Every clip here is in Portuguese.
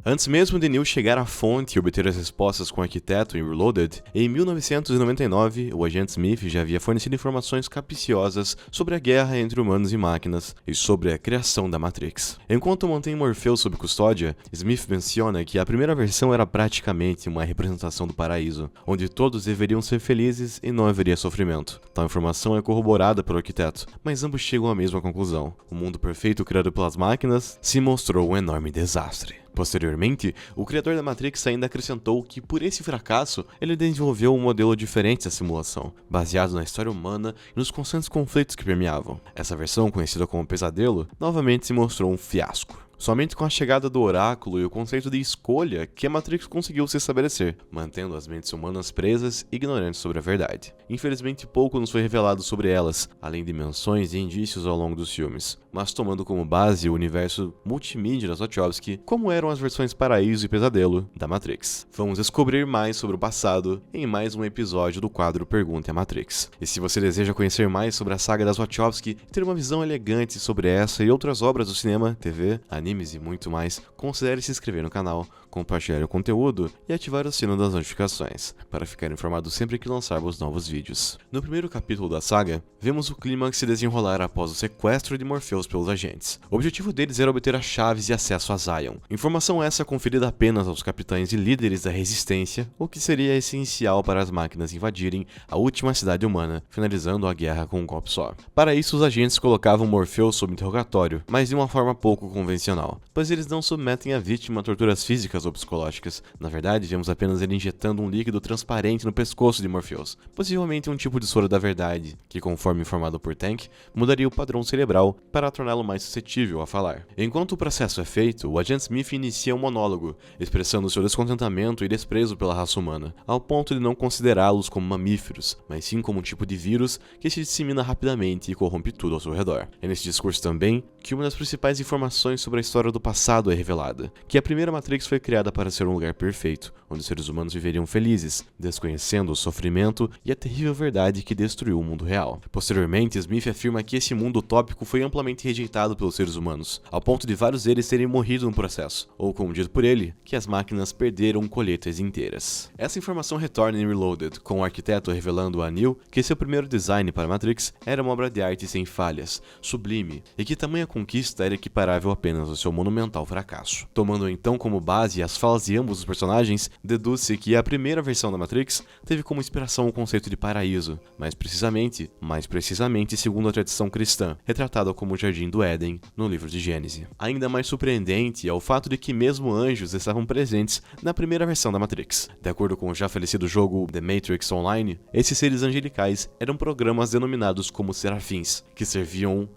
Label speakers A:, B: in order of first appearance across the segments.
A: Antes mesmo de Neo chegar à fonte e obter as respostas com o arquiteto em Reloaded, em 1999, o agente Smith já havia fornecido informações capciosas sobre a guerra entre humanos e máquinas e sobre a criação da Matrix. Enquanto mantém Morpheus sob custódia, Smith menciona que a primeira versão era praticamente uma representação do paraíso, onde todos deveriam ser felizes e não haveria sofrimento. Tal informação é corroborada pelo arquiteto, mas ambos chegam à mesma conclusão. O mundo perfeito criado pelas máquinas se mostrou um enorme desastre. Posteriormente, o criador da Matrix ainda acrescentou que, por esse fracasso, ele desenvolveu um modelo diferente da simulação, baseado na história humana e nos constantes conflitos que permeavam. Essa versão, conhecida como Pesadelo, novamente se mostrou um fiasco. Somente com a chegada do oráculo e o conceito de escolha que a Matrix conseguiu se estabelecer, mantendo as mentes humanas presas e ignorantes sobre a verdade. Infelizmente, pouco nos foi revelado sobre elas, além de menções e indícios ao longo dos filmes, mas tomando como base o universo multimídia das Wachowski, como eram as versões Paraíso e Pesadelo da Matrix. Vamos descobrir mais sobre o passado em mais um episódio do quadro Pergunte a Matrix. E se você deseja conhecer mais sobre a saga das Wachowski e ter uma visão elegante sobre essa e outras obras do cinema, TV, animes e muito mais, considere se inscrever no canal, compartilhar o conteúdo e ativar o sino das notificações, para ficar informado sempre que lançarmos novos vídeos. No primeiro capítulo da saga, vemos o clímax se desenrolar após o sequestro de Morpheus pelos agentes. O objetivo deles era obter as chaves e acesso a Zion, informação essa conferida apenas aos capitães e líderes da resistência, o que seria essencial para as máquinas invadirem a última cidade humana, finalizando a guerra com um golpe só. Para isso, os agentes colocavam Morpheus sob interrogatório, mas de uma forma pouco convencional, pois eles não submetem a vítima a torturas físicas ou psicológicas. Na verdade, vemos apenas ele injetando um líquido transparente no pescoço de Morpheus, possivelmente um tipo de soro da verdade, que, conforme informado por Tank, mudaria o padrão cerebral para torná-lo mais suscetível a falar. Enquanto o processo é feito, o agente Smith inicia um monólogo, expressando seu descontentamento e desprezo pela raça humana, ao ponto de não considerá-los como mamíferos, mas sim como um tipo de vírus que se dissemina rapidamente e corrompe tudo ao seu redor. É nesse discurso também que uma das principais informações sobre a história do passado é revelada, que a primeira Matrix foi criada para ser um lugar perfeito, onde os seres humanos viveriam felizes, desconhecendo o sofrimento e a terrível verdade que destruiu o mundo real. Posteriormente, Smith afirma que esse mundo utópico foi amplamente rejeitado pelos seres humanos, ao ponto de vários deles terem morrido no processo, ou como dito por ele, que as máquinas perderam colheitas inteiras. Essa informação retorna em Reloaded, com o arquiteto revelando a Neo que seu primeiro design para Matrix era uma obra de arte sem falhas, sublime, e que tamanha conquista era equiparável apenas ao seu monumental fracasso. Tomando então como base as falas de ambos os personagens, deduz-se que a primeira versão da Matrix teve como inspiração o conceito de paraíso, mais precisamente segundo a tradição cristã, retratada como o Jardim do Éden no livro de Gênesis. Ainda mais surpreendente é o fato de que mesmo anjos estavam presentes na primeira versão da Matrix. De acordo com o já falecido jogo The Matrix Online, esses seres angelicais eram programas denominados como serafins, que seriam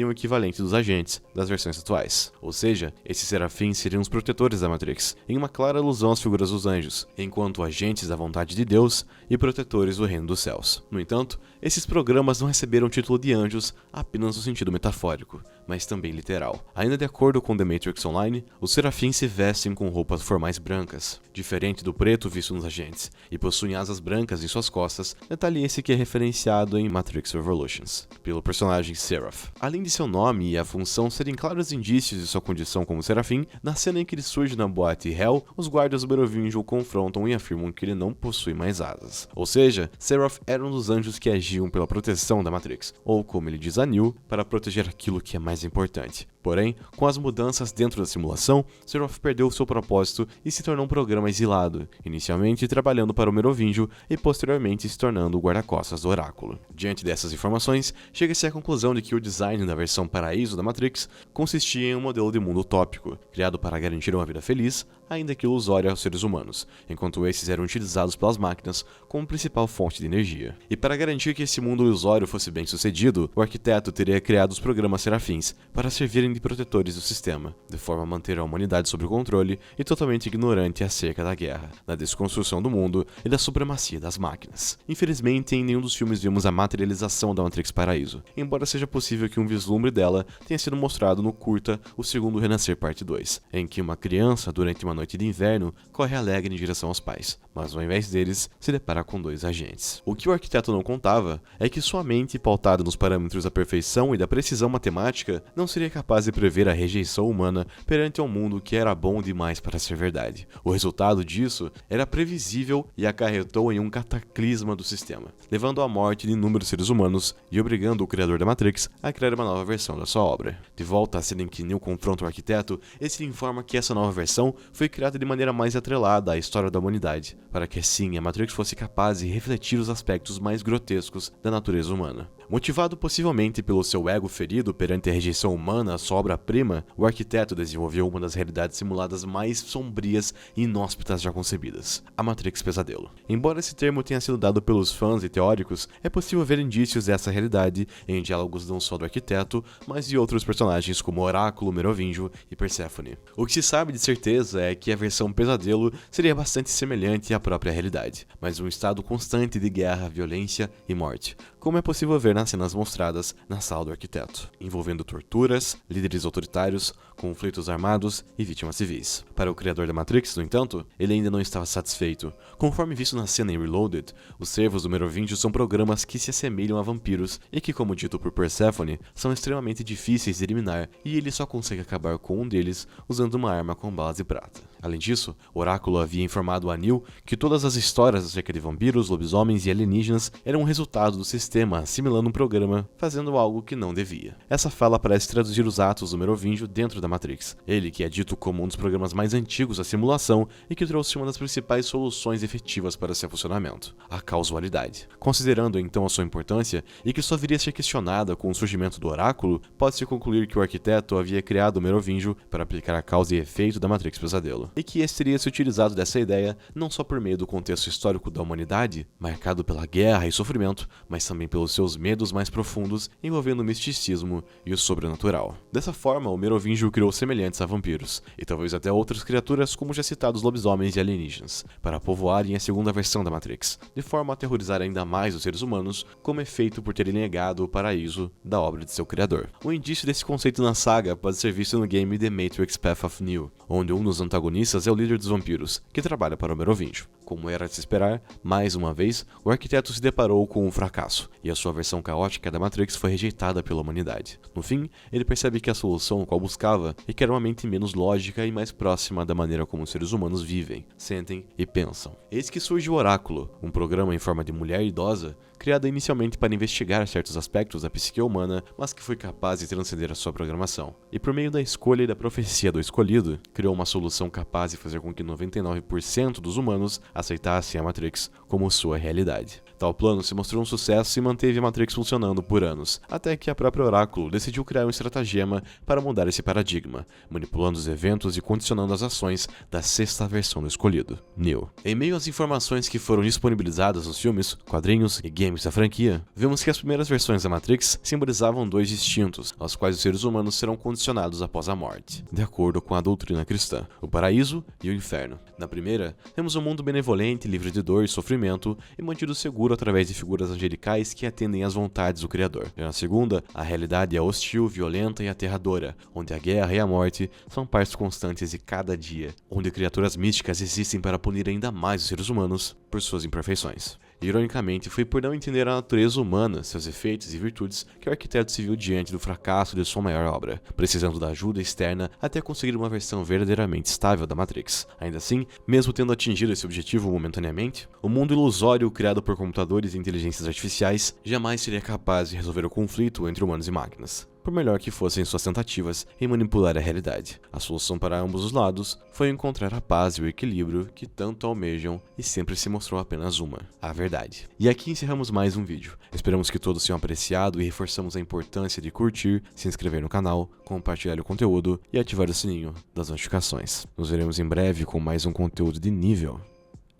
A: o equivalente dos agentes das versões atuais. Ou seja, esses serafins seriam os protetores da Matrix, em uma clara alusão às figuras dos anjos, enquanto agentes da vontade de Deus e protetores do reino dos céus. No entanto, esses programas não receberam o título de anjos apenas no sentido metafórico, mas também literal. Ainda de acordo com The Matrix Online, os serafins se vestem com roupas formais brancas, diferente do preto visto nos agentes, e possuem asas brancas em suas costas, detalhe esse que é referenciado em Matrix Revolutions, pelo personagem Seraph. Além de seu nome e a função serem claros indícios de sua condição como serafim, na cena em que ele surge na boate Hell, os guardas do Merovingio o confrontam e afirmam que ele não possui mais asas. Ou seja, Seraph era um dos anjos que agiam pela proteção da Matrix, ou como ele diz a Neo, para proteger aquilo que é mais importante. Porém, com as mudanças dentro da simulação, Seraph perdeu seu propósito e se tornou um programa exilado, inicialmente trabalhando para o Merovingio e posteriormente se tornando o guarda-costas do Oráculo. Diante dessas informações, chega-se à conclusão de que o design da versão Paraíso da Matrix consistia em um modelo de mundo utópico, criado para garantir uma vida feliz, ainda que ilusória aos seres humanos, enquanto esses eram utilizados pelas máquinas como principal fonte de energia. E para garantir que esse mundo ilusório fosse bem sucedido, o arquiteto teria criado os programas serafins para servirem de protetores do sistema, de forma a manter a humanidade sob controle e totalmente ignorante acerca da guerra, da desconstrução do mundo e da supremacia das máquinas. Infelizmente, em nenhum dos filmes vimos a materialização da Matrix Paraíso, embora seja possível que um vislumbre dela tenha sido mostrado no curta O Segundo Renascer Parte 2, em que uma criança, durante uma noite de inverno, corre alegre em direção aos pais, mas ao invés deles, se depara com 2 agentes. O que o arquiteto não contava é que sua mente, pautada nos parâmetros da perfeição e da precisão matemática, não seria capaz de prever a rejeição humana perante um mundo que era bom demais para ser verdade. O resultado disso era previsível e acarretou em um cataclisma do sistema, levando à morte de inúmeros seres humanos e obrigando o criador da Matrix a criar uma nova versão da sua obra. De volta à cena em que Neo confronta o arquiteto, esse informa que essa nova versão foi criada de maneira mais atrelada à história da humanidade, para que assim a Matrix fosse capaz de refletir os aspectos mais grotescos da natureza humana. Motivado possivelmente pelo seu ego ferido perante a rejeição humana à sua obra-prima, o arquiteto desenvolveu uma das realidades simuladas mais sombrias e inóspitas já concebidas, a Matrix Pesadelo. Embora esse termo tenha sido dado pelos fãs e teóricos, é possível ver indícios dessa realidade em diálogos não só do arquiteto, mas de outros personagens como Oráculo, Merovingio e Perséfone. O que se sabe de certeza é que a versão Pesadelo seria bastante semelhante à própria realidade, mas um estado constante de guerra, violência e morte, como é possível ver nas cenas mostradas na sala do arquiteto, envolvendo torturas, líderes autoritários, conflitos armados e vítimas civis. Para o criador da Matrix, no entanto, ele ainda não estava satisfeito. Conforme visto na cena em Reloaded, os servos do Merovingio são programas que se assemelham a vampiros e que, como dito por Perséfone, são extremamente difíceis de eliminar, e ele só consegue acabar com um deles usando uma arma com balas de prata. Além disso, Oráculo havia informado a Neo que todas as histórias acerca de vampiros, lobisomens e alienígenas eram um resultado do sistema assimilando um programa, fazendo algo que não devia. Essa fala parece traduzir os atos do Merovingio dentro da Matrix. Ele, que é dito como um dos programas mais antigos da simulação e que trouxe uma das principais soluções efetivas para seu funcionamento, a causalidade. Considerando então a sua importância e que só viria a ser questionada com o surgimento do Oráculo, pode-se concluir que o arquiteto havia criado o Merovingio para aplicar a causa e efeito da Matrix Pesadelo, e que esse teria se utilizado dessa ideia não só por meio do contexto histórico da humanidade, marcado pela guerra e sofrimento, mas também pelos seus medos mais profundos envolvendo o misticismo e o sobrenatural. Dessa forma, o Merovingio criou semelhantes a vampiros, e talvez até outras criaturas como já citados lobisomens e alienígenas, para povoarem a segunda versão da Matrix, de forma a aterrorizar ainda mais os seres humanos, como efeito por terem negado o paraíso da obra de seu criador. Um indício desse conceito na saga pode ser visto no game The Matrix Path of Neo, onde um dos antagonistas é o líder dos vampiros, que trabalha para o Merovingio. Como era de se esperar, mais uma vez, o arquiteto se deparou com um fracasso, e a sua versão caótica da Matrix foi rejeitada pela humanidade. No fim, ele percebe que a solução qual buscava requer uma mente menos lógica e mais próxima da maneira como os seres humanos vivem, sentem e pensam. Eis que surge o Oráculo, um programa em forma de mulher idosa, criado inicialmente para investigar certos aspectos da psique humana, mas que foi capaz de transcender a sua programação. E por meio da escolha e da profecia do escolhido, criou uma solução capaz de fazer com que 99% dos humanos aceitassem a Matrix como sua realidade. Tal plano se mostrou um sucesso e manteve a Matrix funcionando por anos, até que a própria Oráculo decidiu criar um estratagema para mudar esse paradigma, manipulando os eventos e condicionando as ações da sexta versão do escolhido, Neo. Em meio às informações que foram disponibilizadas nos filmes, quadrinhos e games da franquia, vemos que as primeiras versões da Matrix simbolizavam 2 instintos, aos quais os seres humanos serão condicionados após a morte, de acordo com a doutrina cristã, o paraíso e o inferno. Na primeira, temos um mundo benevolente, livre de dor e sofrimento e mantido seguro através de figuras angelicais que atendem às vontades do Criador. E na segunda, a realidade é hostil, violenta e aterradora, onde a guerra e a morte são partes constantes de cada dia, onde criaturas místicas existem para punir ainda mais os seres humanos por suas imperfeições. Ironicamente, foi por não entender a natureza humana, seus efeitos e virtudes, que o arquiteto se viu diante do fracasso de sua maior obra, precisando da ajuda externa até conseguir uma versão verdadeiramente estável da Matrix. Ainda assim, mesmo tendo atingido esse objetivo momentaneamente, o mundo ilusório criado por computadores e inteligências artificiais jamais seria capaz de resolver o conflito entre humanos e máquinas, por melhor que fossem suas tentativas em manipular a realidade. A solução para ambos os lados foi encontrar a paz e o equilíbrio que tanto almejam e sempre se mostrou apenas uma, a verdade. E aqui encerramos mais um vídeo. Esperamos que todos tenham apreciado e reforçamos a importância de curtir, se inscrever no canal, compartilhar o conteúdo e ativar o sininho das notificações. Nos veremos em breve com mais um conteúdo de nível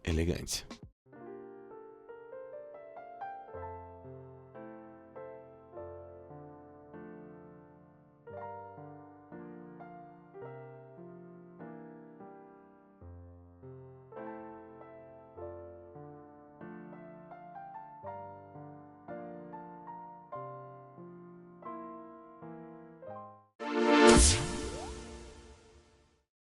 A: elegante.